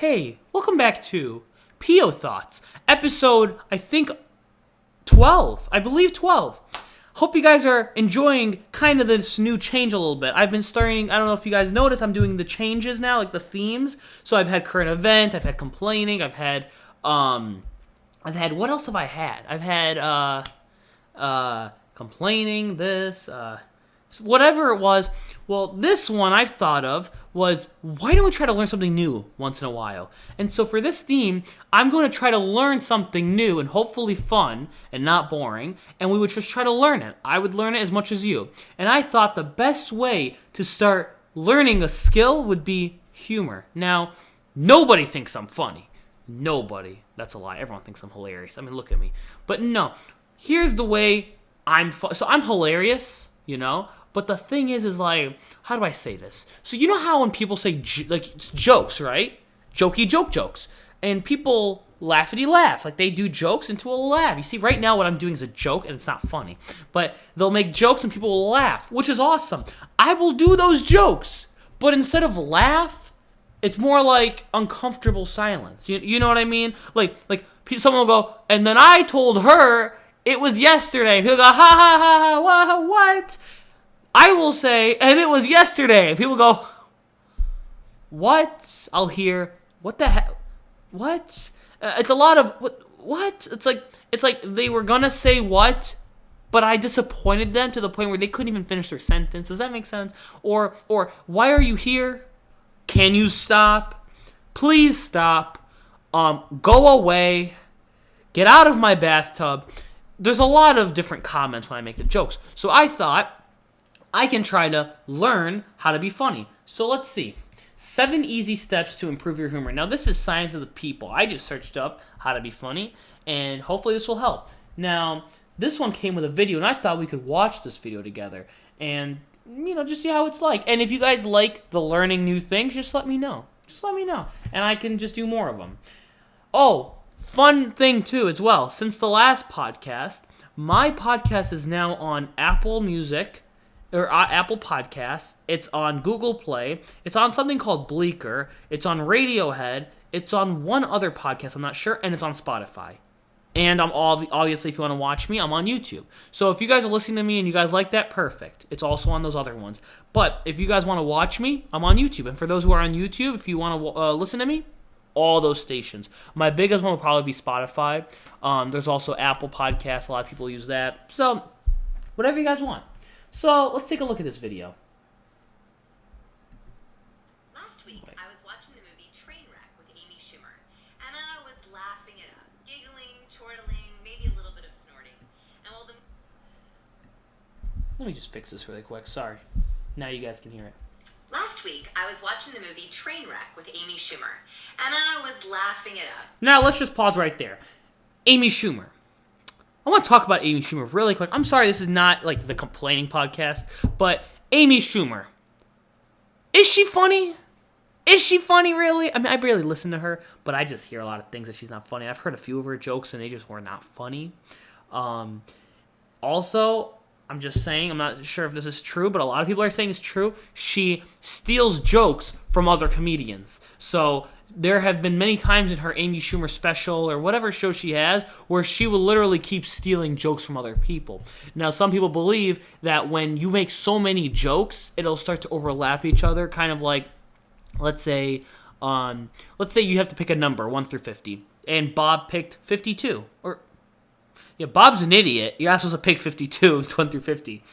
Hey, welcome back to P.O. Thoughts, episode, I think, 12. I believe 12. Hope you guys are enjoying kind of this new change a little bit. I've been starting, I don't know if you guys noticed, I'm doing the changes now, like the themes. So I've had current event, I've had complaining, I've had, what else have I had? I've had, complaining, whatever it was. Well, this one I've thought of was, why don't we try to learn something new once in a while? And so for this theme, I'm going to try to learn something new and hopefully fun and not boring, and we would just try to learn it. I would learn it as much as you. And I thought the best way to start learning a skill would be humor. Now, nobody thinks I'm funny. Nobody. That's a lie. Everyone thinks I'm hilarious. I mean, look at me. But no, here's the way so I'm hilarious, you know? But the thing is like, how do I say this? So you know how when people say, it's jokes, right? Jokes. And people laugh, like they do jokes into a laugh. You see, right now what I'm doing is a joke and it's not funny. But they'll make jokes and people will laugh, which is awesome. I will do those jokes. But instead of laugh, it's more like uncomfortable silence. You know what I mean? Like someone will go, and then I told her it was yesterday. People go, ha ha ha ha, what? I will say, and it was yesterday. And people go, what? I'll hear, what the heck? What? It's a lot of, what? It's like they were gonna say what, but I disappointed them to the point where they couldn't even finish their sentence. Does that make sense? Or why are you here? Can you stop? Please stop. Go away. Get out of my bathtub. There's a lot of different comments when I make the jokes. So I thought I can try to learn how to be funny. So let's see. 7 easy steps to improve your humor. Now this is Science of the People. I just searched up how to be funny, and hopefully this will help. Now, this one came with a video, and I thought we could watch this video together and, just see how it's like. And if you guys like the learning new things, just let me know. And I can just do more of them. Oh, fun thing too as well. Since the last podcast, my podcast is now on Apple Music, or Apple Podcasts. It's on Google Play. It's on something called Bleaker. It's on Radiohead. It's on one other podcast, I'm not sure, and it's on Spotify. And I'm obviously, if you want to watch me, I'm on YouTube. So if you guys are listening to me and you guys like that, perfect. It's also on those other ones. But if you guys want to watch me, I'm on YouTube. And for those who are on YouTube, if you want to listen to me, all those stations. My biggest one will probably be Spotify. There's also Apple Podcasts. A lot of people use that. So whatever you guys want. So let's take a look at this video. Last week, I was watching the movie Trainwreck with Amy Schumer, and I was laughing it up, giggling, chortling, maybe a little bit of snorting. And while Let me just fix this really quick. Sorry. Now you guys can hear it. Last week, I was watching the movie Trainwreck with Amy Schumer, and I was laughing it up. Now let's just pause right there. Amy Schumer. I want to talk about Amy Schumer really quick. I'm sorry this is not like the complaining podcast, but Amy Schumer. Is she funny? Is she funny, really? I mean, I barely listen to her, but I just hear a lot of things that she's not funny. I've heard a few of her jokes, and they just were not funny. Also, I'm just saying, I'm not sure if this is true, but a lot of people are saying it's true. She steals jokes from other comedians. So there have been many times in her Amy Schumer special or whatever show she has where she will literally keep stealing jokes from other people. Now, some people believe that when you make so many jokes, it'll start to overlap each other, kind of like, let's say you have to pick a number, 1 through 50, and Bob picked 52. Yeah, Bob's an idiot. You're not supposed to pick 52, 1 through 50.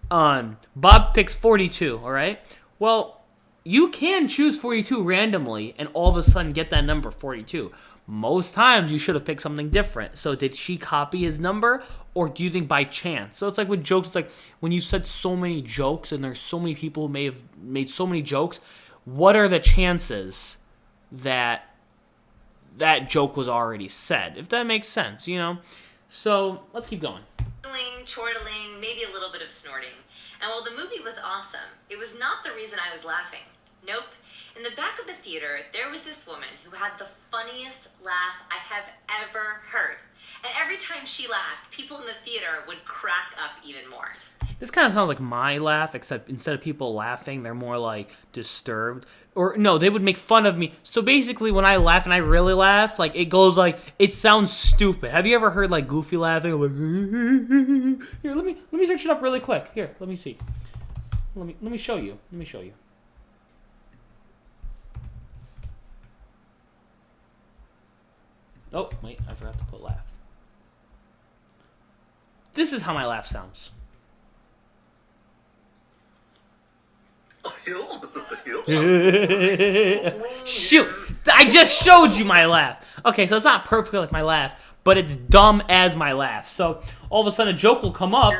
Bob picks 42, all right? Well, you can choose 42 randomly and all of a sudden get that number 42. Most times you should have picked something different. So did she copy his number, or do you think by chance? So it's like with jokes, it's like when you said so many jokes and there's so many people who may have made so many jokes, what are the chances that that joke was already said? If that makes sense, So let's keep going. Giggling, chortling, maybe a little bit of snorting. And while the movie was awesome, it was not the reason I was laughing. Nope. In the back of the theater, there was this woman who had the funniest laugh I have ever heard. And every time she laughed, people in the theater would crack up even more. This kind of sounds like my laugh, except instead of people laughing, they're more like disturbed. Or no, they would make fun of me. So basically, when I laugh and I really laugh, like it goes like it sounds stupid. Have you ever heard like Goofy laughing? Like, here, let me search it up really quick. Here, let me see. Let me show you. Let me show you. Oh wait, I forgot to put laugh. This is how my laugh sounds. Shoot! I just showed you my laugh. Okay, so it's not perfectly like my laugh, but it's dumb as my laugh. So all of a sudden a joke will come up.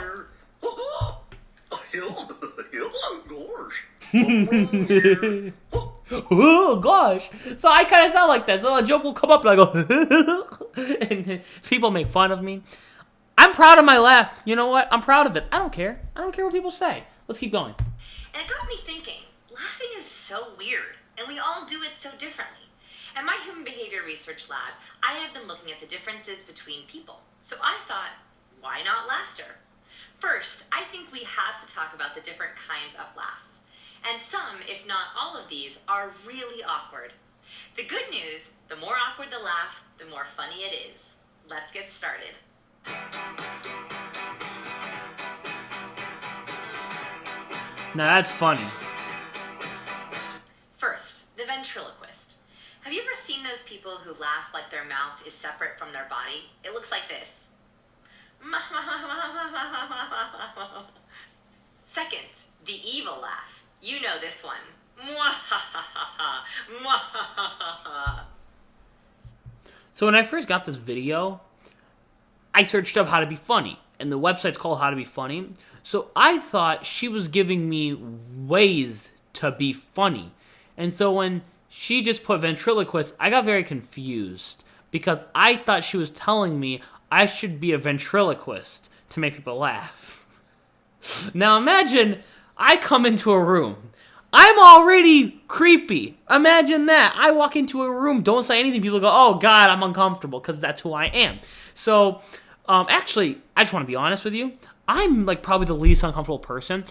Oh gosh! So I kind of sound like that. So a joke will come up and I go, and people make fun of me. I'm proud of my laugh. You know what? I'm proud of it. I don't care. I don't care what people say. Let's keep going. And it got me thinking, laughing is so weird, and we all do it so differently. At my human behavior research lab, I have been looking at the differences between people. So I thought, why not laughter? First, I think we have to talk about the different kinds of laughs. And some, if not all of these, are really awkward. The good news, the more awkward the laugh, the more funny it is. Let's get started. Now that's funny. First, the ventriloquist. Have you ever seen those people who laugh like their mouth is separate from their body? It looks like this. Second, the evil laugh. You know this one. So when I first got this video, I searched up how to be funny, and the website's called How to Be Funny. So I thought she was giving me ways to be funny. And so when she just put ventriloquist, I got very confused because I thought she was telling me I should be a ventriloquist to make people laugh. Now imagine I come into a room. I'm already creepy. Imagine that. I walk into a room, don't say anything. People go, oh, God, I'm uncomfortable because that's who I am. So, actually, I just want to be honest with you. I'm like probably the least uncomfortable person.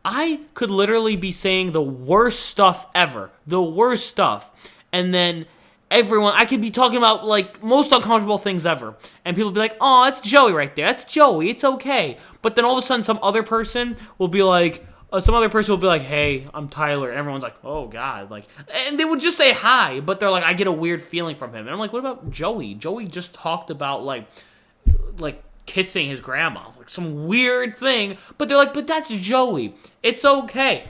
I could literally be saying the worst stuff ever. The worst stuff. And then I could be talking about like most uncomfortable things ever. And people be like, oh, that's Joey right there. That's Joey. It's okay. But then all of a sudden some other person will be like, hey, I'm Tyler. And everyone's like, oh, God. Like, and they would just say hi. But they're like, I get a weird feeling from him. And I'm like, what about Joey? Joey just talked about like kissing his grandma. Like some weird thing. But they're like, but that's Joey. It's okay.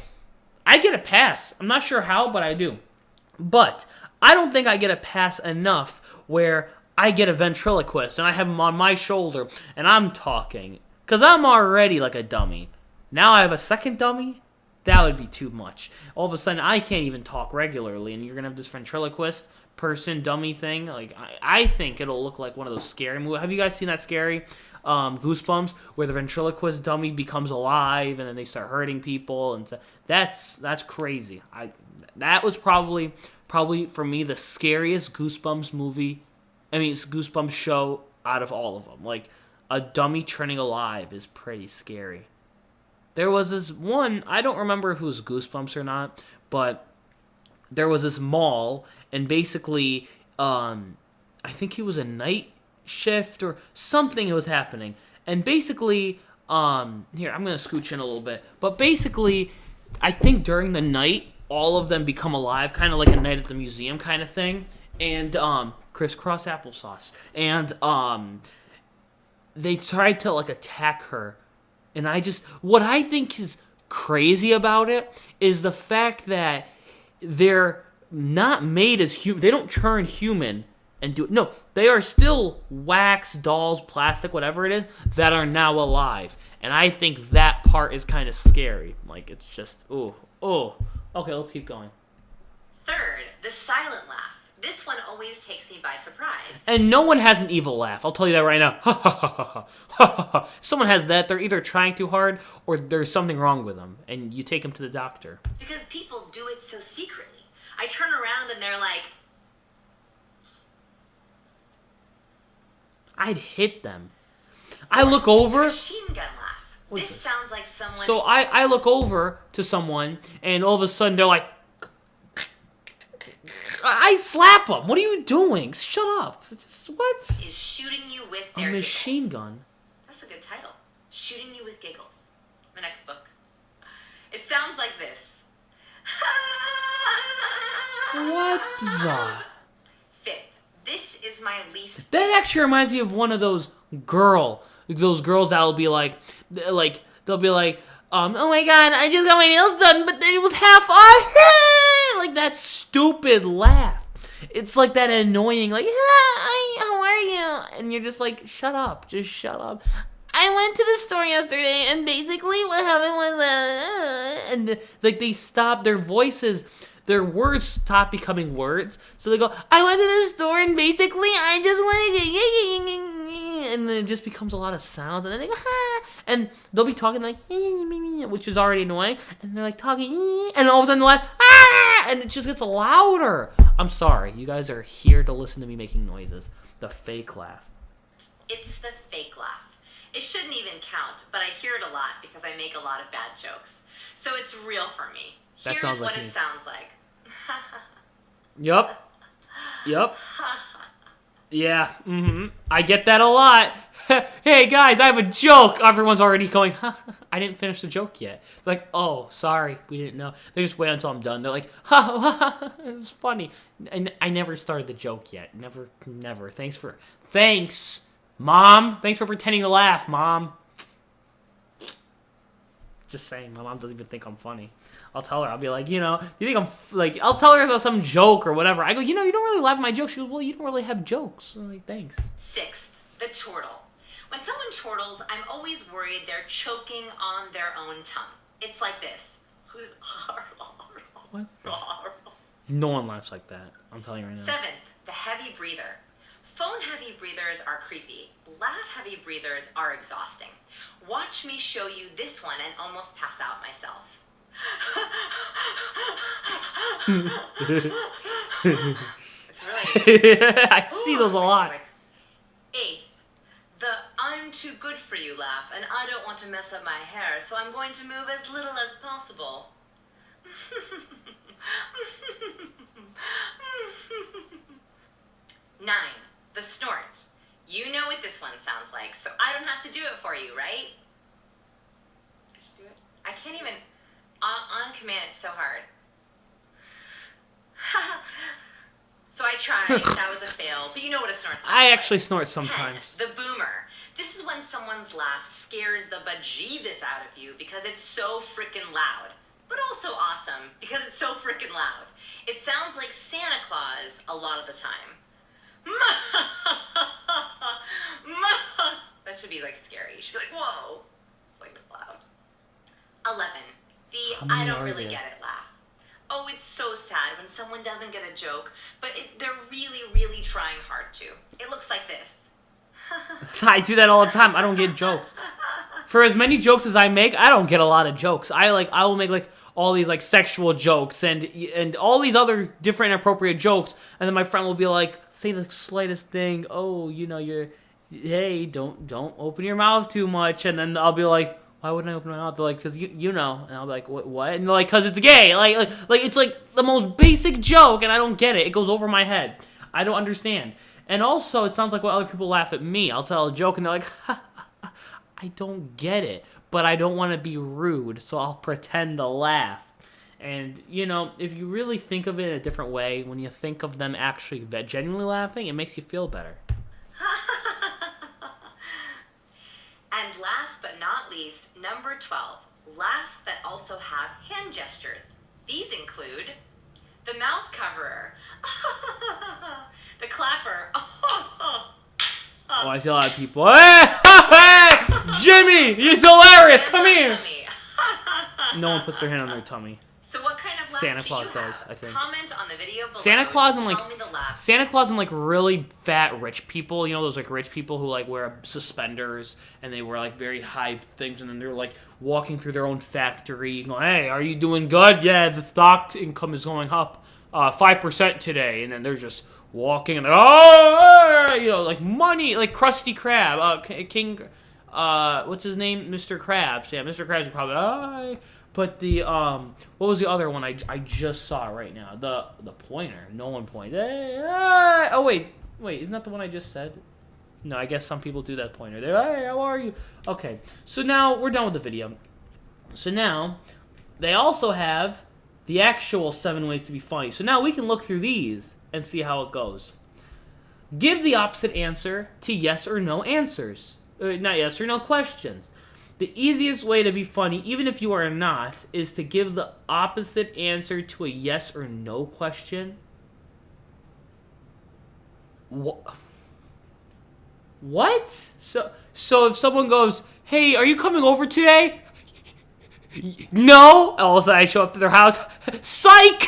I get a pass. I'm not sure how, but I do. But I don't think I get a pass enough where I get a ventriloquist and I have him on my shoulder and I'm talking. Because I'm already like a dummy. Now I have a second dummy? That would be too much. All of a sudden, I can't even talk regularly, and you're going to have this ventriloquist person dummy thing. Like, I think it'll look like one of those scary movies. Have you guys seen that scary Goosebumps, where the ventriloquist dummy becomes alive, and then they start hurting people? And that's crazy. That was probably for me the scariest Goosebumps movie. I mean, it's Goosebumps show out of all of them. Like, a dummy turning alive is pretty scary. There was this one, I don't remember if it was Goosebumps or not, but there was this mall, and basically, I think it was a night shift or something that was happening. And basically, here, I'm going to scooch in a little bit, but basically, I think during the night, all of them become alive, kind of like a night at the museum kind of thing, and crisscross applesauce. And they tried to, like, attack her. And what I think is crazy about it is the fact that they're not made as human. They don't turn human and do it. No, they are still wax, dolls, plastic, whatever it is, that are now alive. And I think that part is kind of scary. Like, it's just, oh. Okay, let's keep going. Third, the silent laugh. This one always takes me by surprise. And no one has an evil laugh. I'll tell you that right now. Ha ha ha ha ha. If someone has that, they're either trying too hard or there's something wrong with them, and you take them to the doctor. Because people do it so secretly. I turn around and they're like... I'd hit them. I look over. Machine gun laugh. This sounds like someone... So I look over to someone, and all of a sudden they're like... I slap them. What are you doing? Shut up. What? Is shooting you with their A machine giggles. gun. That's a good title. Shooting you with giggles. My next book. It sounds like this. What the? Fifth. This is my least... That actually reminds me of one of those girls that'll be like, they'll be like, oh my god, I just got my nails done, but it was half off. Like that stupid laugh. It's like that annoying, like, hi, how are you? And you're just like, shut up, just shut up. I went to the store yesterday, and basically what happened was and like they stop their voices. Their words stop becoming words. So they go, I went to the store and basically I just wanted to... And then it just becomes a lot of sounds. And then they go, ha. And they'll be talking like, which is already annoying. And they're like talking, and all of a sudden they're like, ah. And it just gets louder. I'm sorry. You guys are here to listen to me making noises. The fake laugh. It's the fake laugh. It shouldn't even count, but I hear it a lot because I make a lot of bad jokes. So it's real for me. That Here's sounds like what me. it sounds like. Yup. Yeah, I get that a lot. Hey guys, I have a joke. Everyone's already going, I didn't finish the joke yet. They're like, oh, sorry, we didn't know. They just wait until I'm done. They're like, it was funny. And I never started the joke yet. Never. Thanks, Mom. Thanks for pretending to laugh, Mom. Just saying, my mom doesn't even think I'm funny. I'll tell her, I'll be like, do you think I'm, like, I'll tell her some joke or whatever. I go, you don't really laugh at my jokes. She goes, well, you don't really have jokes. I'm like, thanks. Sixth, the chortle. When someone chortles, I'm always worried they're choking on their own tongue. It's like this. What? No one laughs like that. I'm telling you right now. Seventh, the heavy breather. Phone heavy breathers are creepy. Laugh heavy breathers are exhausting. Watch me show you this one and almost pass out myself. It's really... I see those a lot. Eighth, the I'm too good for you laugh, and I don't want to mess up my hair, so I'm going to move as little as possible. Nine, the snort. You know what this one sounds like, so I don't have to do it for you, right? I should do it. I can't even... On command, it's so hard. So I tried. That was a fail. But you know what a snort sounds like. I actually snort sometimes. 10, the boomer. This is when someone's laugh scares the bejesus out of you because it's so freaking loud. But also awesome because it's so freaking loud. It sounds like Santa Claus a lot of the time. That should be like scary. You should be like, whoa. It's like loud. 11. The I don't really get it laugh. Oh, it's so sad when someone doesn't get a joke, but they're really, really trying hard to. It looks like this. I do that all the time. I don't get jokes. For as many jokes as I make, I don't get a lot of jokes. I will make like all these like sexual jokes and all these other different inappropriate jokes, and then my friend will be like, say the slightest thing. Oh, hey, don't open your mouth too much, and then I'll be like, why wouldn't I open my mouth? They're like, because you know. And I'll be like, what? And they're like, because it's gay. Like it's like the most basic joke, and I don't get it. It goes over my head. I don't understand. And also, it sounds like when other people laugh at me. I'll tell a joke, and they're like, I don't get it. But I don't want to be rude, so I'll pretend to laugh. And, if you really think of it in a different way, when you think of them actually genuinely laughing, it makes you feel better. And last but not least, number 12, laughs that also have hand gestures. These include the mouth coverer, the clapper. Oh, I see a lot of people. Hey, Jimmy, he's hilarious. Come here. No one puts their hand on their tummy. So what kind of laugh Santa do Claus you does, have? I think. Comment on the video below. Santa Claus and tell me the laugh Santa Claus and like really fat rich people, you know, those like rich people who like wear suspenders and they wear like very high things, and then they're like walking through their own factory going, hey, are you doing good? Yeah, the stock income is going up 5% today. And then they're just walking and oh, you know, like money, like Krusty Krab, King, what's his name? Mr. Krabs. Yeah, Mr. Krabs is probably, but the, what was the other one I just saw right now? The pointer. No one points. Oh, wait, isn't that the one I just said? No, I guess some people do that pointer. They're, hey, how are you? Okay, so now we're done with the video. So now, they also have the actual 7 ways to be funny. So now we can look through these and see how it goes. Give the opposite answer to yes or no answers. Not yes or no questions. The easiest way to be funny, even if you are not, is to give the opposite answer to a yes or no question. What? So if someone goes, hey, are you coming over today? No. All of a sudden I show up to their house. Psych!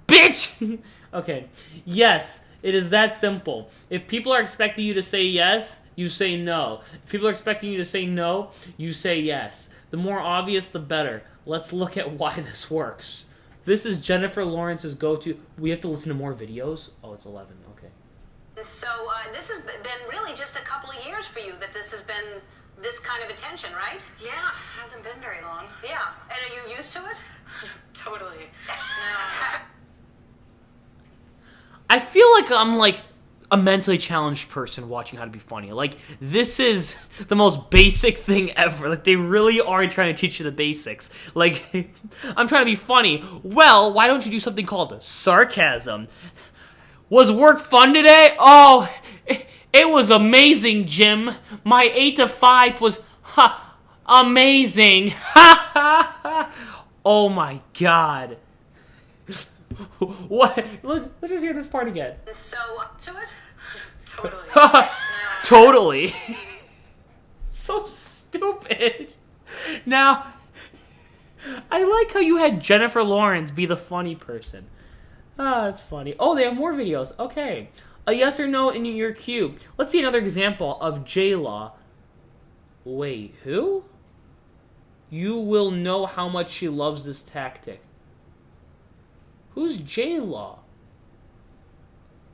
Bitch! Okay. Yes, it is that simple. If people are expecting you to say yes, you say no. If people are expecting you to say no, you say yes. The more obvious, the better. Let's look at why this works. This is Jennifer Lawrence's go-to. We have to listen to more videos? Oh, it's 11. Okay. So this has been really just a couple of years for you that this has been this kind of attention, right? Yeah, hasn't been very long. Yeah. And are you used to it? Totally. Yeah. I feel like I'm like a mentally challenged person watching How to Be Funny. Like, this is the most basic thing ever. Like, they really are trying to teach you the basics. Like, I'm trying to be funny. Well, why don't you do something called sarcasm? Was work fun today? Oh, it was amazing, Jim. My 8 to 5 was amazing. Oh my God. What? Let's just hear this part again. So to it? Totally. Yeah. Totally. So stupid. Now, I like how you had Jennifer Lawrence be the funny person. Ah, that's funny. Oh, they have more videos. Okay. A yes or no in your queue. Let's see another example of J-Law. Wait, who? You will know how much she loves this tactic. Who's J-Law?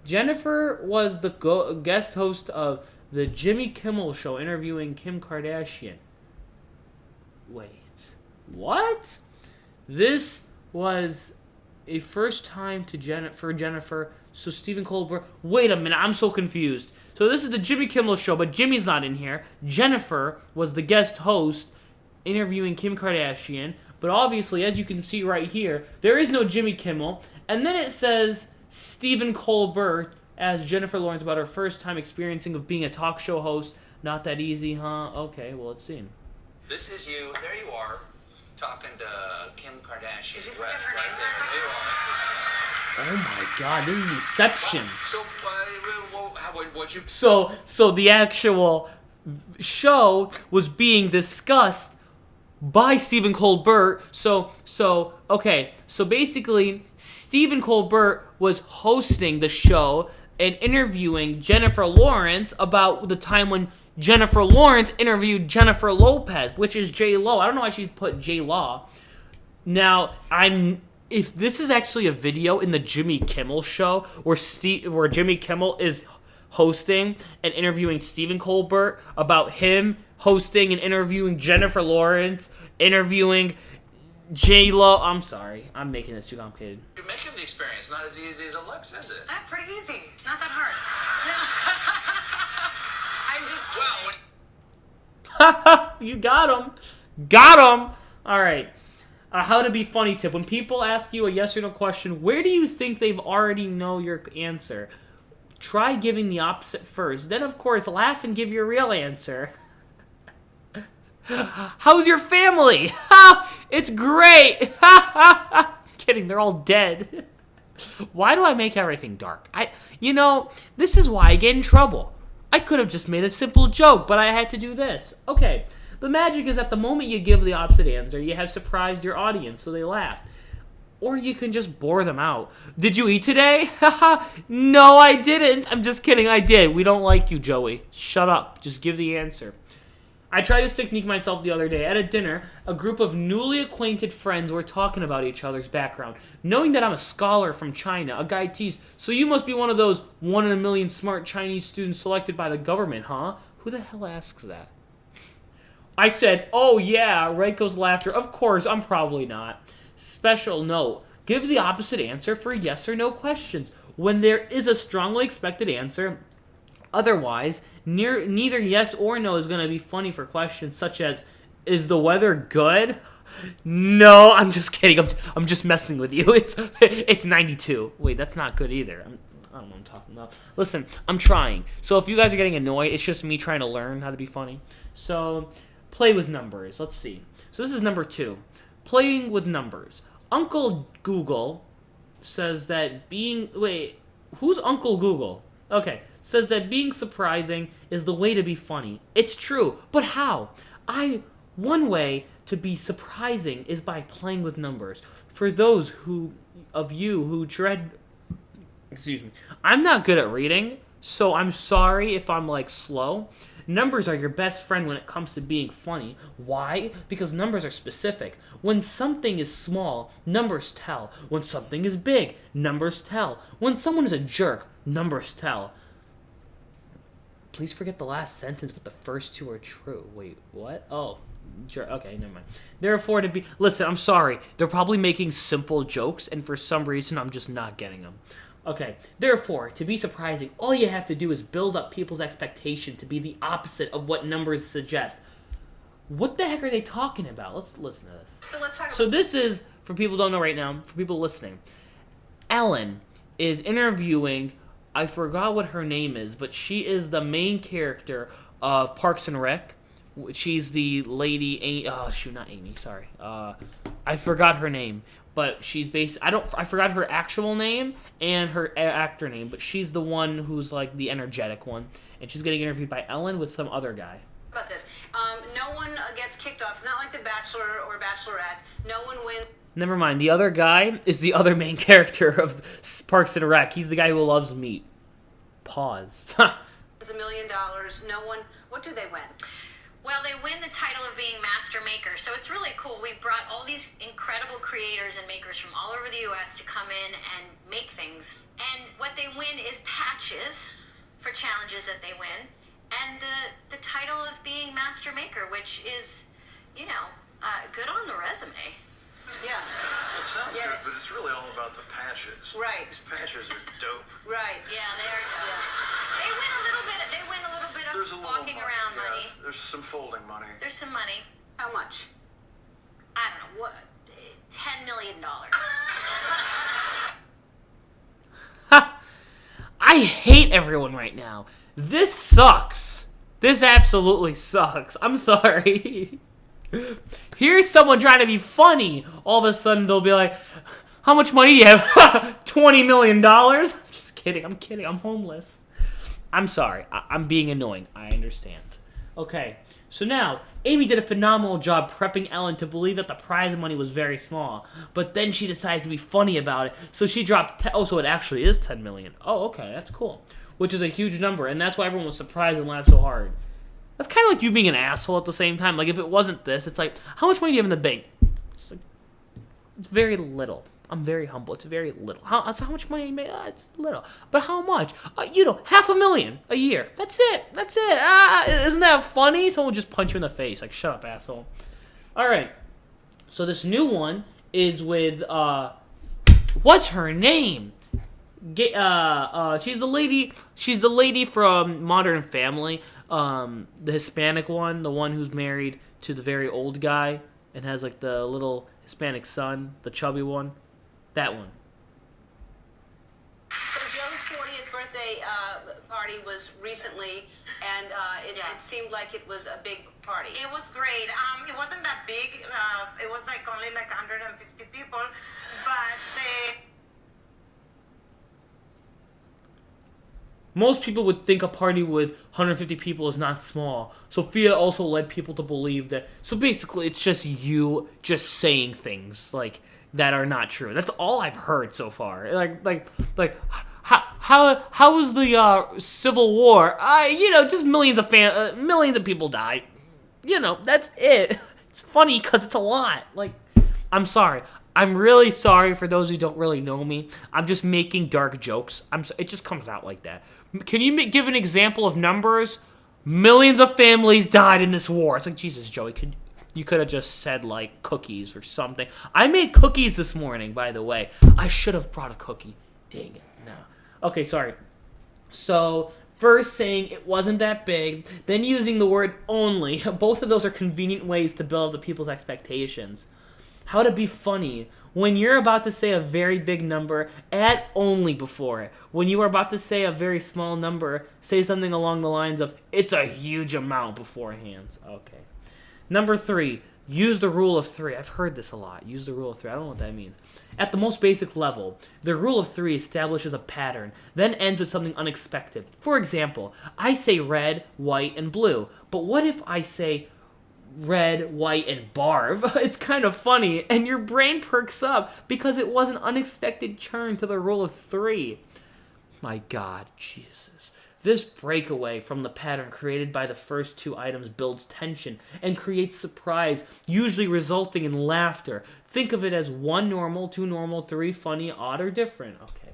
Jennifer was the guest host of the Jimmy Kimmel Show interviewing Kim Kardashian. Wait, what? This was a first time for Jennifer, so Stephen Colbert... Wait a minute, I'm so confused. So this is the Jimmy Kimmel Show, but Jimmy's not in here. Jennifer was the guest host interviewing Kim Kardashian, but obviously, as you can see right here, there is no Jimmy Kimmel, and then it says Stephen Colbert as Jennifer Lawrence about her first time experiencing of being a talk show host. Not that easy, huh? Okay, well, let's see. This is you. There you are, talking to Kim Kardashian. Did you forget her name for a second? Oh my God, this is Inception. So, what'd you... So the actual show was being discussed by Stephen Colbert. So basically, Stephen Colbert was hosting the show and interviewing Jennifer Lawrence about the time when Jennifer Lawrence interviewed Jennifer Lopez, which is J-Lo. I don't know why she put J-Law. Now, if this is actually a video in the Jimmy Kimmel Show where Jimmy Kimmel is hosting and interviewing Stephen Colbert about him hosting and interviewing Jennifer Lawrence, interviewing J-Lo. I'm sorry. I'm making this too complicated. You're making the experience not as easy as it looks, is it? Pretty easy. Not that hard. I'm just kidding. Well, You got him. Got him. All right. How to be funny tip. When people ask you a yes or no question, where do you think they've already know your answer? Try giving the opposite first. Then, of course, laugh and give your real answer. How's your family? It's great. Kidding, they're all dead. Why do I make everything dark? This is why I get in trouble. I could have just made a simple joke, but I had to do this. Okay, the magic is at the moment you give the opposite answer, you have surprised your audience, so they laugh. Or you can just bore them out. Did you eat today? Haha, no, I didn't. I'm just kidding, I did. We don't like you, Joey. Shut up. Just give the answer. I tried this technique myself the other day. At a dinner, a group of newly acquainted friends were talking about each other's background. Knowing that I'm a scholar from China, a guy teased, so you must be one of those 1 in a million smart Chinese students selected by the government, huh? Who the hell asks that? I said, oh yeah, Reiko's laughter. Of course, I'm probably not. Special note, give the opposite answer for yes or no questions. When there is a strongly expected answer, otherwise, neither yes or no is going to be funny for questions such as, is the weather good? No, I'm just kidding. I'm just messing with you. It's 92. Wait, that's not good either. I don't know what I'm talking about. Listen, I'm trying. So if you guys are getting annoyed, it's just me trying to learn how to be funny. So, play with numbers. Let's see. So this is number 2. Playing with numbers. Uncle Google says that being... Wait, who's Uncle Google? Okay, says that being surprising is the way to be funny. It's true, but how? One way to be surprising is by playing with numbers. For those of you who dread... Excuse me. I'm not good at reading, so I'm sorry if I'm, slow. Numbers are your best friend when it comes to being funny. Why? Because numbers are specific. When something is small, numbers tell. When something is big, numbers tell. When someone is a jerk, numbers tell. Please forget the last sentence, but the first 2 are true. Wait, what? Oh, jerk. Okay, never mind. Therefore, to be... Listen, I'm sorry. They're probably making simple jokes, and for some reason, I'm just not getting them. Okay, therefore, to be surprising, all you have to do is build up people's expectation to be the opposite of what numbers suggest. What the heck are they talking about? Let's listen to this. So let's talk about... So this is, for people who don't know right now, for people listening, Ellen is interviewing, I forgot what her name is, but she is the main character of Parks and Rec. She's the lady, not Amy, sorry. I forgot her name. But she's I forgot her actual name and her actor name, but she's the one who's the energetic one, and she's getting interviewed by Ellen with some other guy. About this, no one gets kicked off. It's not like The Bachelor or Bachelorette. No one wins. Never mind. The other guy is the other main character of Parks and Rec. He's the guy who loves meat. Pause. $1 million. No one. What do they win? Well, they win the title of being master maker, so it's really cool. We brought all these incredible creators and makers from all over the U.S. to come in and make things. And what they win is patches for challenges that they win, and the title of being master maker, which is, good on the resume. Yeah. It sounds good, but it's really all about the patches. Right. These patches are dope. Right. Yeah, they are. They win a little bit. They win a little bit There's a of little walking around money. There's some folding money. There's some money. How much? I don't know what. $10 million. I hate everyone right now. This sucks. This absolutely sucks. I'm sorry. Here's someone trying to be funny. All of a sudden, they'll be like, how much money do you have? $20 million? I'm just kidding. I'm kidding. I'm homeless. I'm sorry. I'm being annoying. I understand. Okay. So now, Amy did a phenomenal job prepping Ellen to believe that the prize money was very small. But then she decided to be funny about it. So she dropped... so it actually is $10 million. Oh, okay. That's cool. Which is a huge number. And that's why everyone was surprised and laughed so hard. That's kind of like you being an asshole at the same time. If it wasn't this, it's like, how much money do you have in the bank? It's very little. I'm very humble. It's very little. How much money do you make? It's little. But how much? $500,000 a year. That's it. Isn't that funny? Someone just punch you in the face. Shut up, asshole. All right. So this new one is with, what's her name? She's the lady from Modern Family. The Hispanic one, the one who's married to the very old guy and has the little Hispanic son, the chubby one. That one. So Joe's 40th birthday party was recently, and it seemed like it was a big party. It was great. It wasn't that big. It was only 150 people, but Most people would think a party with 150 people is not small. Sophia also led people to believe that. So basically, it's just you just saying things that are not true. That's all I've heard so far. How was the Civil War? Just millions of people died. That's it. It's funny because it's a lot. I'm sorry. I'm really sorry for those who don't really know me. I'm just making dark jokes. It just comes out like that. Can you give an example of numbers? Millions of families died in this war. It's like, Jesus, Joey, you could have just said, cookies or something. I made cookies this morning, by the way. I should have brought a cookie. Dang it. No. Okay, sorry. So, first saying it wasn't that big, then using the word only. Both of those are convenient ways to build up people's expectations. How to be funny. When you're about to say a very big number, add only before it. When you are about to say a very small number, say something along the lines of, it's a huge amount beforehand. Okay. Number 3, use the rule of 3. I've heard this a lot. Use the rule of 3. I don't know what that means. At the most basic level, the rule of 3 establishes a pattern, then ends with something unexpected. For example, I say red, white, and blue. But what if I say red, white, and barv? It's kind of funny, and your brain perks up because it was an unexpected turn to the rule of 3. My God, Jesus. This breakaway from the pattern created by the first 2 items builds tension and creates surprise, usually resulting in laughter. Think of it as 1 normal, 2 normal, 3 funny, odd, or different. Okay.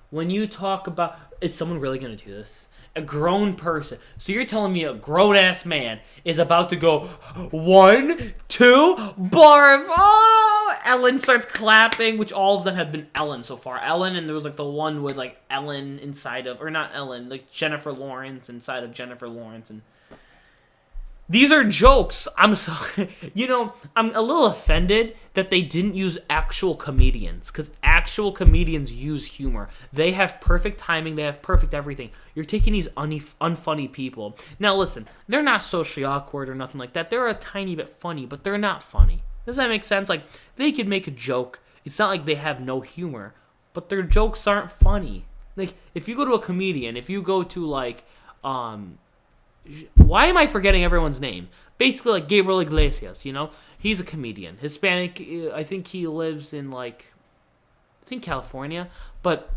When you talk about... Is someone really going to do this? A grown person. So you're telling me a grown-ass man is about to go 1, 2, barf. Oh! Ellen starts clapping, which all of them have been Ellen so far. Ellen, and there was the one with Ellen inside of, or not Ellen, Jennifer Lawrence inside of Jennifer Lawrence. And these are jokes. I'm sorry. I'm a little offended that they didn't use actual comedians, because actual comedians use humor. They have perfect timing. They have perfect everything. You're taking these unfunny people. Now, listen, they're not socially awkward or nothing like that. They're a tiny bit funny, but they're not funny. Does that make sense? They could make a joke. It's not like they have no humor, but their jokes aren't funny. If you go to a comedian, if you go to, why am I forgetting everyone's name? Basically, Gabriel Iglesias, He's a comedian. Hispanic, I think he lives in, California. But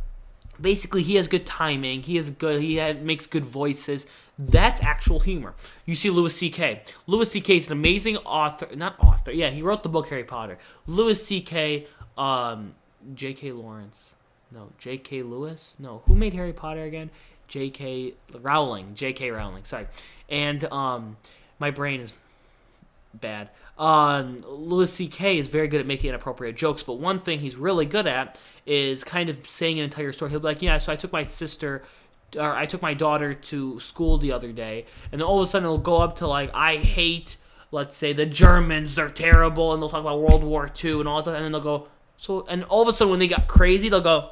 basically, he has good timing. He makes good voices. That's actual humor. You see Louis C.K. Louis C.K. is an amazing author. Not author. Yeah, he wrote the book Harry Potter. Louis C.K., J.K. Lawrence. No, J.K. Lewis? No, who made Harry Potter again? J.K. Rowling, sorry. And my brain is bad. Louis C.K. is very good at making inappropriate jokes, but one thing he's really good at is kind of saying an entire story. He'll be like, yeah, so I took my daughter to school the other day, and then all of a sudden it'll go up to I hate, let's say, the Germans, they're terrible, and they'll talk about World War II and all that, and then they'll go, and all of a sudden when they got crazy, they'll go,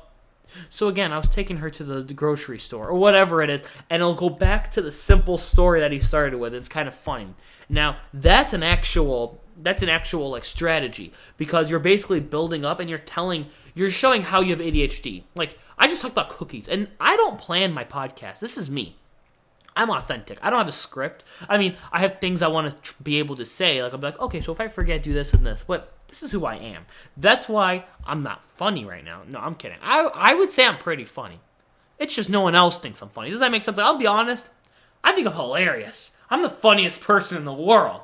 so again, I was taking her to the grocery store, or whatever it is, and it'll go back to the simple story that he started with. It's kind of funny. Now, that's an actual strategy, because you're basically building up and you're showing how you have ADHD. I just talked about cookies, and I don't plan my podcast. This is me. I'm authentic. I don't have a script. I mean, I have things I want to be able to say. I'm okay, so if I forget, do this and this. But this is who I am. That's why I'm not funny right now. No, I'm kidding. I would say I'm pretty funny. It's just no one else thinks I'm funny. Does that make sense? I'll be honest. I think I'm hilarious. I'm the funniest person in the world.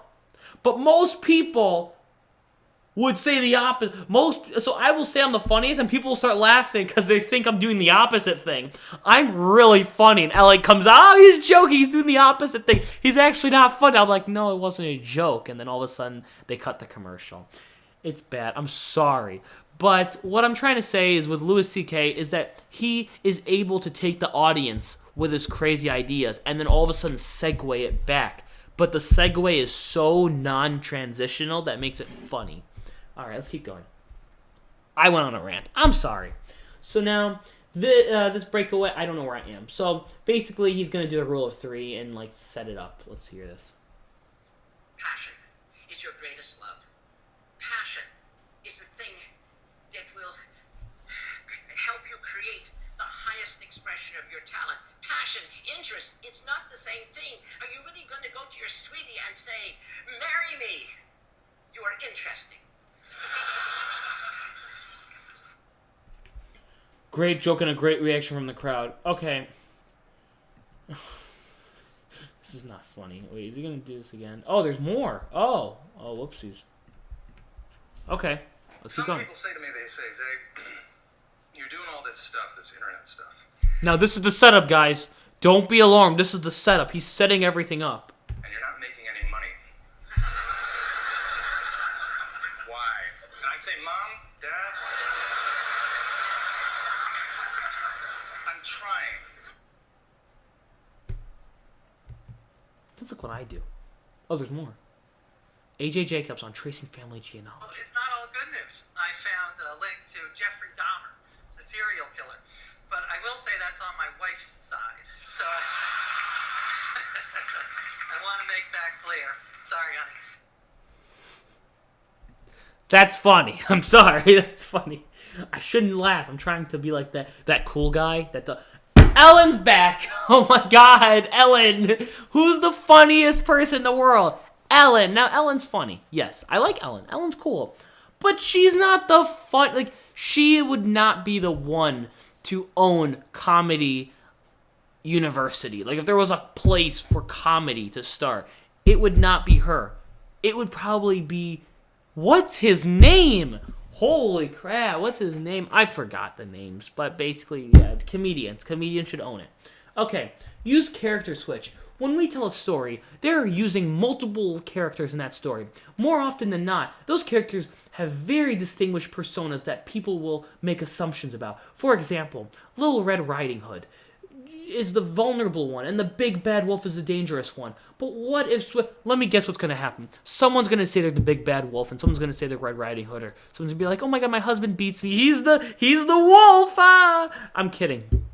But most people would say the opposite. So I will say I'm the funniest, and people will start laughing because they think I'm doing the opposite thing. I'm really funny, and LA comes out, oh, he's joking, he's doing the opposite thing. He's actually not funny. I'm like, no, it wasn't a joke. And then all of a sudden, they cut the commercial. It's bad. I'm sorry. But what I'm trying to say is with Louis C.K. is that he is able to take the audience with his crazy ideas and then all of a sudden segue it back. But the segue is so non-transitional that makes it funny. All right, let's keep going. I went on a rant. I'm sorry. So now, this breakaway, I don't know where I am. So basically, he's going to do a rule of 3 and set it up. Let's hear this. Passion is your greatest love. Passion is the thing that will help you create the highest expression of your talent. Passion, interest, it's not the same thing. Are you really going to go to your sweetie and say, marry me? You are interesting. Great joke and a great reaction from the crowd. Okay. This is not funny. Wait, is he gonna do this again? Oh, there's more. Oh, whoopsies. Okay, let's keep Some going. people say to me, they say, Zay, you're doing all this stuff, this internet stuff. Now this is the setup, guys. Don't be alarmed. This is the setup. He's setting everything up. And you're not making any money. Why? And I say, Mom, Dad, I'm trying. That's like what I do. Oh, there's more. AJ Jacobs on tracing family genealogy. It's not all good news. I found a link to Jeffrey Dahmer, the serial killer. But I will say that's on my wife's side. So I want to make that clear. Sorry, honey. That's funny. I'm sorry. That's funny. I shouldn't laugh. I'm trying to be like that cool guy. Ellen's back. Oh my God, Ellen. Who's the funniest person in the world? Ellen. Now, Ellen's funny. Yes, I like Ellen. Ellen's cool. But she's not the fun... Like, she would not be the one to own Comedy University. Like, if there was a place for comedy to start, it would not be her. It would probably be... What's his name? Holy crap, what's his name? I forgot the names, but basically, yeah, comedians. Comedians should own it. Okay, use character switch. When we tell a story, they're using multiple characters in that story. More often than not, those characters have very distinguished personas that people will make assumptions about. For example, Little Red Riding Hood is the vulnerable one, and the big bad wolf is the dangerous one. But what if... Let me guess what's going to happen. Someone's going to say they're the big bad wolf, and someone's going to say they're Red Riding Hood, or someone's going to be like, oh my God, my husband beats me. He's the wolf. Ah! I'm kidding.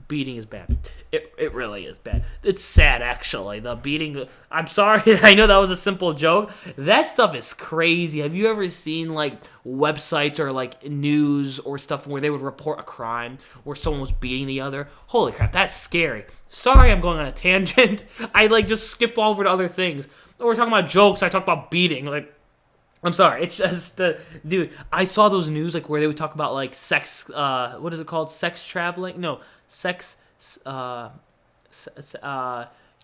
Beating is bad. It really is bad. It's sad, actually. The beating... I'm sorry. I know that was a simple joke. That stuff is crazy. Have you ever seen, like, websites or, like, news or stuff where they would report a crime where someone was beating the other? Holy crap, that's scary. Sorry I'm going on a tangent. I, like, just skip over to other things. We're talking about jokes. I talk about beating. Like... I'm sorry, it's just, dude, I saw those news, like, where they would talk about, like, sex, what is it called, sex traveling? No, sex, you know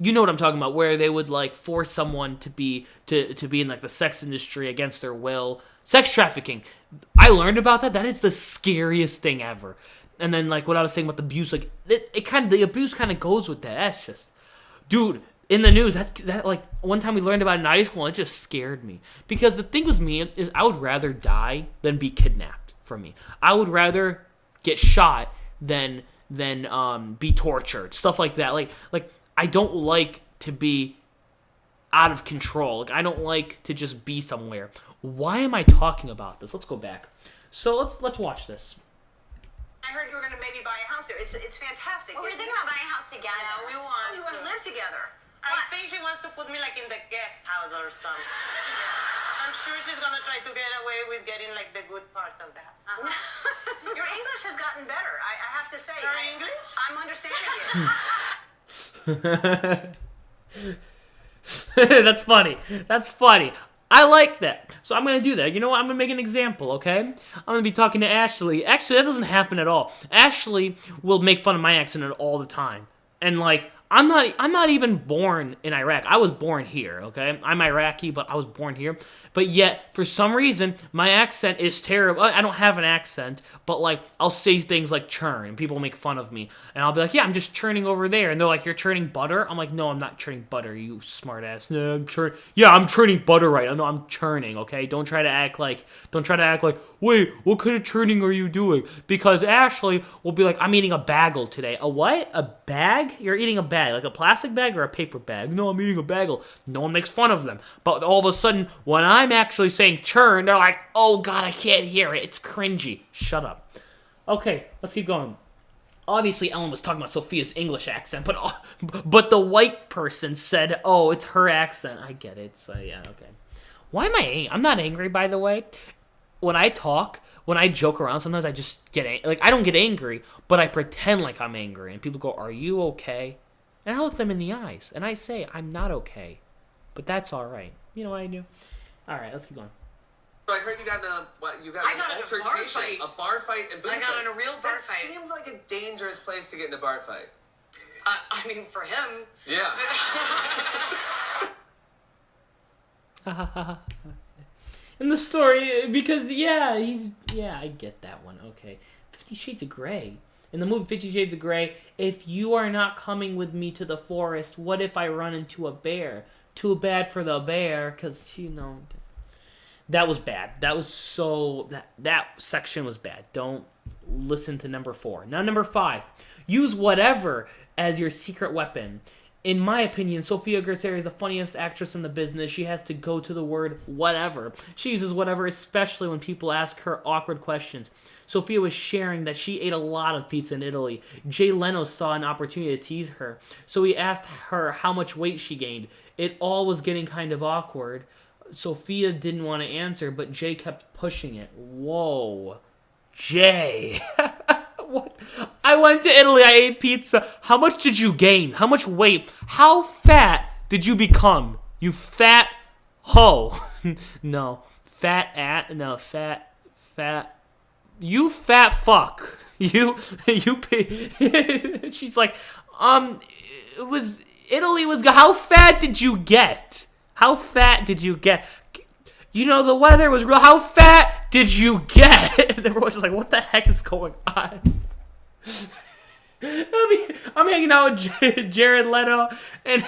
what I'm talking about, where they would, like, force someone to be in, like, the sex industry against their will. Sex trafficking. I learned about that. That is the scariest thing ever. And then, like, what I was saying about the abuse, like, the abuse kind of goes with that. That's just, dude... In the news, that like one time we learned about it in high school, and it just scared me. Because the thing with me is I would rather die than be kidnapped for me. I would rather get shot than be tortured. Stuff like that. Like I don't like to be out of control. Like I don't like to just be somewhere. Why am I talking about this? Let's go back. So let's watch this. I heard you were going to maybe buy a house there. It's fantastic. Well, we're thinking about buying a house together. Yeah, we want. You want to live together. I think she wants to put me like in the guest house or something. I'm sure she's gonna try to get away with getting like the good part of that. Your English has gotten better. I have to say. Her English? I'm understanding you. That's funny. That's funny. I like that. So I'm going to do that. You know what? I'm going to make an example, okay? I'm going to be talking to Ashley. Actually, that doesn't happen at all. Ashley will make fun of my accent all the time. And, like, I'm not even born in Iraq. I was born here, okay? I'm Iraqi, but I was born here. But yet, for some reason, my accent is terrible. I don't have an accent, but, like, I'll say things like churn, and people make fun of me. And I'll be like, yeah, I'm just churning over there. And they're like, you're churning butter? I'm like, no, I'm not churning butter, you smart ass. No, I'm churning butter right. No, I'm churning, okay? Don't try to act like, wait, what kind of churning are you doing? Because Ashley will be like, I'm eating a bagel today. A what? A bag? You're eating a bag. Like a plastic bag or a paper bag? No, I'm eating a bagel. No one makes fun of them. But all of a sudden, when I'm actually saying churn, they're like, oh God, I can't hear it. It's cringy. Shut up. Okay, let's keep going. Obviously, Ellen was talking about Sophia's English accent, but the white person said, oh, it's her accent. I get it. So, yeah, okay. Why am I angry? I'm not angry, by the way. When I talk, when I joke around, sometimes I just get angry. Like, I don't get angry, but I pretend like I'm angry. And people go, are you okay? And I look them in the eyes, and I say, I'm not okay. But that's all right. You know what I do? All right, let's keep going. So I heard you got in a I got in a bar fight. A bar fight in Budapest. I got in a real bar that fight. Seems like a dangerous place to get in a bar fight. I mean, for him. Yeah. In the story, because I get that one. Okay, 50 Shades of Grey. In the movie 50 Shades of Grey, if you are not coming with me to the forest, what if I run into a bear? Too bad for the bear, because that was bad. That was that section was bad. Don't listen to number 4. Now number 5, use whatever as your secret weapon. In my opinion, Sofia Vergara is the funniest actress in the business. She has to go to the word whatever. She uses whatever, especially when people ask her awkward questions. Sofia was sharing that she ate a lot of pizza in Italy. Jay Leno saw an opportunity to tease her, so he asked her how much weight she gained. It all was getting kind of awkward. Sofia didn't want to answer, but Jay kept pushing it. Whoa. Jay. What? I went to Italy, I ate pizza. How much did you gain? How much weight? How fat did you become? You fat hoe. No. You fat fuck. She's like, Italy was, how fat did you get? How fat did you get? You know, the weather was real. How fat did you get? And everyone's just like, what the heck is going on? I'm hanging out with Jared Leto, and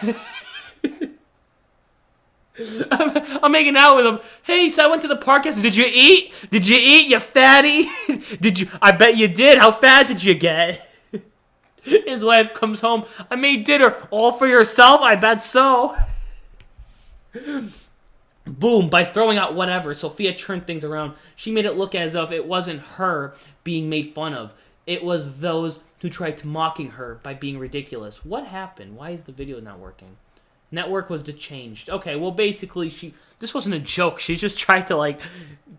I'm hanging out with him. Hey, so I went to the park yesterday. Did you eat? Did you eat, you fatty? Did you? I bet you did. How fat did you get? His wife comes home. I made dinner. All for yourself? I bet so. Boom, by throwing out whatever, Sofia turned things around. She made it look as if it wasn't her being made fun of. It was those who tried to mocking her by being ridiculous. What happened? Why is the video not working? Network was changed. Okay, well, basically, this wasn't a joke. She just tried to,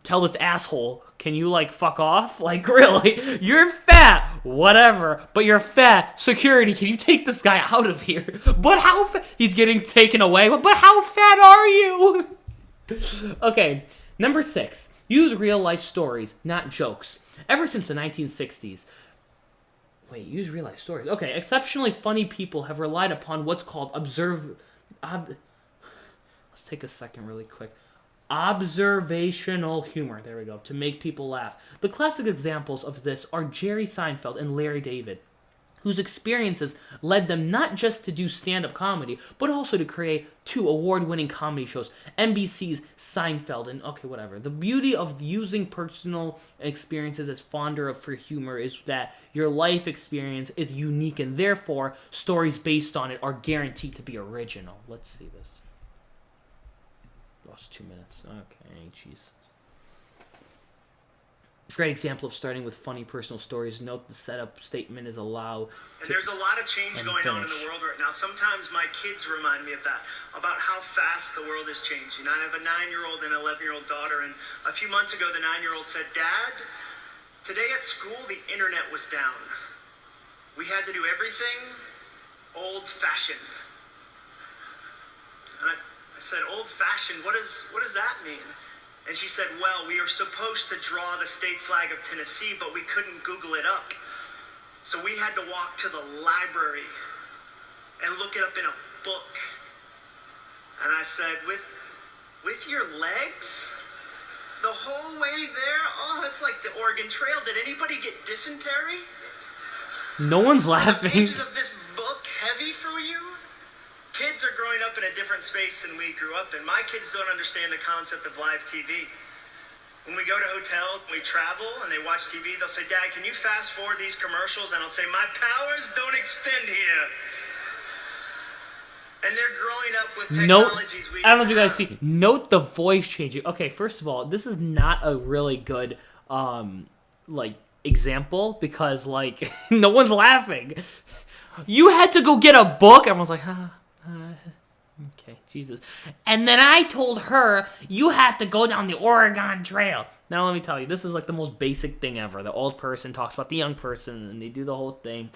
tell this asshole, can you, fuck off? Really? You're fat. Whatever. But you're fat. Security, can you take this guy out of here? But how fat? He's getting taken away. But how fat are you? Okay, number 6. Use real-life stories, not jokes. Ever since the 1960s... Wait, use real-life stories. Okay, exceptionally funny people have relied upon what's called let's take a second really quick. Observational humor, there we go, to make people laugh. The classic examples of this are Jerry Seinfeld and Larry David, whose experiences led them not just to do stand-up comedy, but also to create 2 award-winning comedy shows, NBC's Seinfeld and, okay, whatever. The beauty of using personal experiences as fodder for humor is that your life experience is unique, and therefore, stories based on it are guaranteed to be original. Let's see this. Lost 2 minutes. Okay, jeez. Great example of starting with funny personal stories. Note the setup statement is allowed. And there's a lot of change going on in the world right now. Sometimes my kids remind me of that, about how fast the world is changing. I have a 9-year-old and an 11-year-old daughter, and a few months ago the 9-year-old said, Dad, today at school the internet was down. We had to do everything old-fashioned. And I said, old-fashioned? What does that mean? And she said, well, we were supposed to draw the state flag of Tennessee, but we couldn't Google it up. So we had to walk to the library and look it up in a book. And I said, with your legs? The whole way there? Oh, it's like the Oregon Trail. Did anybody get dysentery? No one's laughing. Are the pages of this book heavy for you? Kids are growing up in a different space than we grew up in. My kids don't understand the concept of live TV. When we go to hotels, we travel, and they watch TV, they'll say, Dad, can you fast forward these commercials? And I'll say, my powers don't extend here. And they're growing up with technologies we I don't know if you guys see. Note the voice changing. Okay, first of all, this is not a really good, example, because, no one's laughing. You had to go get a book. Everyone's like, okay, Jesus. And then I told her, you have to go down the Oregon Trail. Now, let me tell you, this is the most basic thing ever. The old person talks about the young person, and they do the whole thing.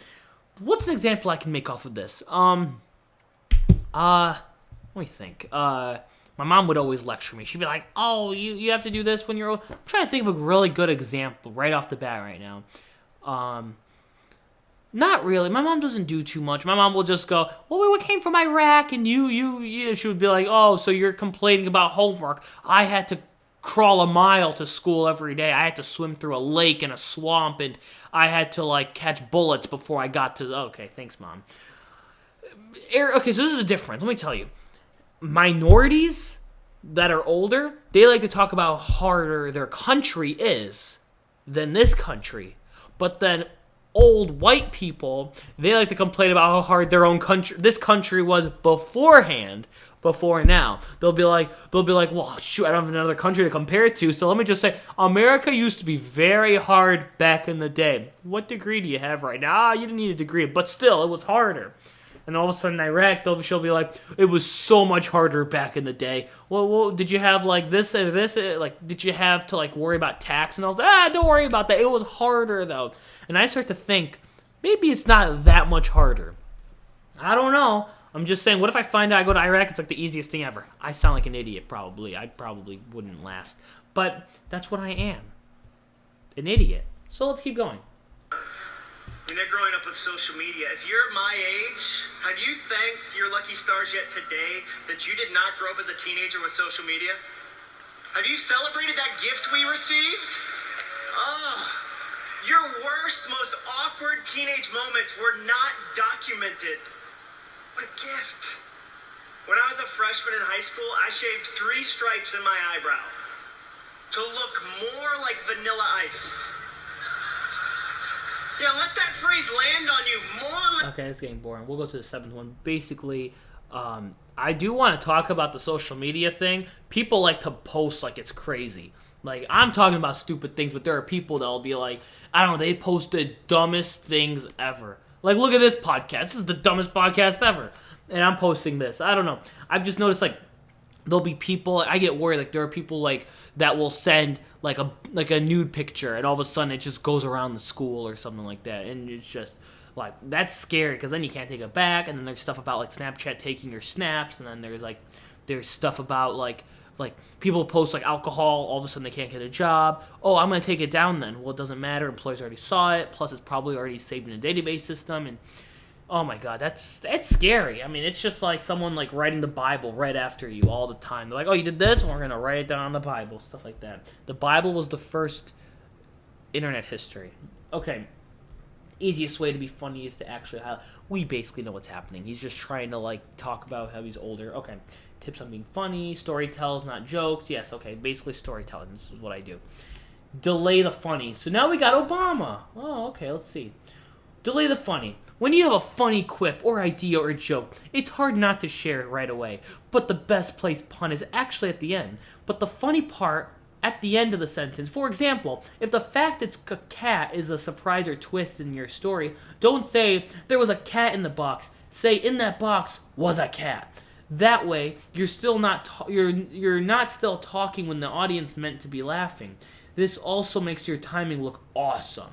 What's an example I can make off of this? Let me think. My My mom would always lecture me. She'd be like, oh, you have to do this when you're old. I'm trying to think of a really good example right off the bat right now. Not really. My mom doesn't do too much. My mom will just go, well, we came from Iraq, and you. She would be like, oh, so you're complaining about homework. I had to crawl a mile to school every day. I had to swim through a lake and a swamp, and I had to, like, catch bullets before I got to... Okay, thanks, Mom. Okay, so this is the difference. Let me tell you. Minorities that are older, they like to talk about how harder their country is than this country. But then old white people, they like to complain about how hard their own country, this country was beforehand, before now. They'll be like, well, shoot, I don't have another country to compare it to, so let me just say, America used to be very hard back in the day. What degree do you have right now? You didn't need a degree, but still, it was harder. And all of a sudden, Iraq, she'll be like, it was so much harder back in the day. Well, did you have, like, this or this? Like, did you have to, like, worry about tax and all that? Don't worry about that. It was harder, though. And I start to think, maybe it's not that much harder. I don't know. I'm just saying, what if I find out I go to Iraq, it's, like, the easiest thing ever? I sound like an idiot, probably. I probably wouldn't last. But that's what I am. An idiot. So let's keep going. They're growing up with social media. If you're my age, have you thanked your lucky stars yet today that you did not grow up as a teenager with social media? Have you celebrated that gift we received? Oh, your worst, most awkward teenage moments were not documented. What a gift. When I was a freshman in high school, I shaved 3 stripes in my eyebrow to look more like Vanilla Ice. Yeah, let that phrase land on you more. Okay, it's getting boring. We'll go to the 7th one. Basically, I do want to talk about the social media thing. People like to post like it's crazy. Like, I'm talking about stupid things, but there are people that'll be like, I don't know, they post the dumbest things ever. Like, look at this podcast. This is the dumbest podcast ever. And I'm posting this. I don't know. I've just noticed, like, there'll be people, I get worried, like, there are people, like, that will send, like a nude picture, and all of a sudden it just goes around the school or something like that, and it's just, like, that's scary, because then you can't take it back, and then there's stuff about, like, Snapchat taking your snaps, and then there's stuff about, like, people post, like, alcohol, all of a sudden they can't get a job. Oh, I'm going to take it down then. Well, it doesn't matter, employers already saw it, plus it's probably already saved in a database system, and oh my god, that's scary. I mean, it's just like someone like writing the Bible right after you all the time. They're like, oh, you did this? Well, we're going to write it down on the Bible, stuff like that. The Bible was the first internet history. Okay, easiest way to be funny is to actually we basically know what's happening. He's just trying to, like, talk about how he's older. Okay, tips on being funny, story tells, not jokes. Yes, okay, basically storytelling. This is what I do. Delay the funny. So now we got Obama. Oh, okay, let's see. Delay the funny. When you have a funny quip or idea or joke, it's hard not to share it right away. But the best placed pun is actually at the end. But the funny part at the end of the sentence. For example, if the fact it's a cat is a surprise or twist in your story, don't say, there was a cat in the box. Say, in that box was a cat. That way, you're still not you're not still talking when the audience meant to be laughing. This also makes your timing look awesome.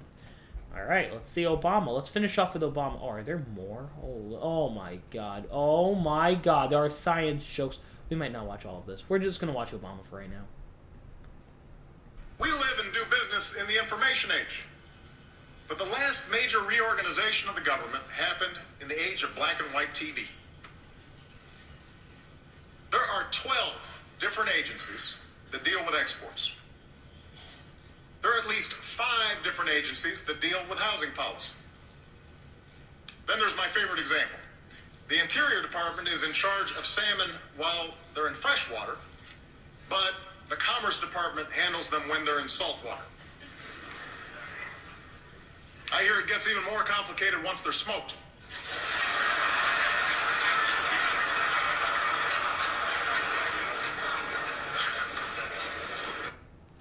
All right, let's see Obama. Let's finish off with Obama. Oh, are there more? Oh my god. Oh my god. There are science jokes. We might not watch all of this. We're just going to watch Obama for right now. We live and do business in the information age. But the last major reorganization of the government happened in the age of black and white TV. There are 12 different agencies that deal with exports. There are at least 5 different agencies that deal with housing policy. Then there's my favorite example. The Interior Department is in charge of salmon while they're in freshwater, but the Commerce Department handles them when they're in saltwater. I hear it gets even more complicated once they're smoked.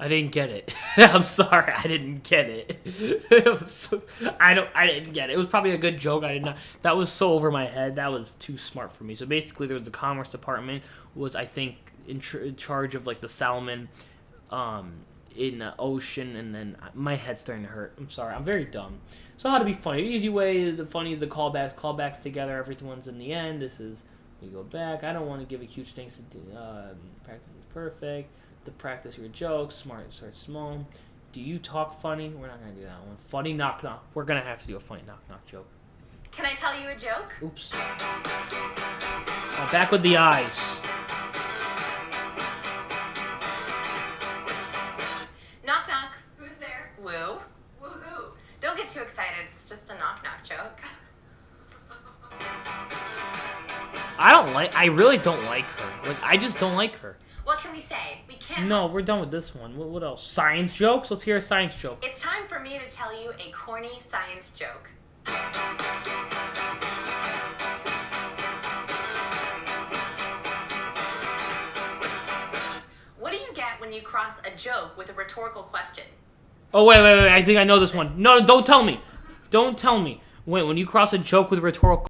I didn't get it. I'm sorry, I didn't get it. I didn't get it. It was probably a good joke. I did not. That was so over my head. That was too smart for me. So basically, there was the Commerce Department was, I think, in charge of, like, the salmon in the ocean, and then my head's starting to hurt. I'm sorry. I'm very dumb. So how to be funny? The easy way, the funny is the callbacks together. Everyone's in the end. This is You go back. I don't want to give a huge thanks to practice is perfect. To practice your jokes. Smart, start small. Do you talk funny? We're not going to do that one. Funny knock knock. We're going to have to do a funny knock knock joke. Can I tell you a joke? Oops. Oh, back with the eyes. Knock knock. Who's there? Woo. Woohoo. Don't get too excited. It's just a knock knock joke. I really don't like her. Like, I just don't like her. What can we say? We can't. No, we're done with this one. What else? Science jokes? Let's hear a science joke. It's time for me to tell you a corny science joke. What do you get when you cross a joke with a rhetorical question? Oh, wait. I think I know this one. No, don't tell me. Don't tell me. Wait, when you cross a joke with a rhetorical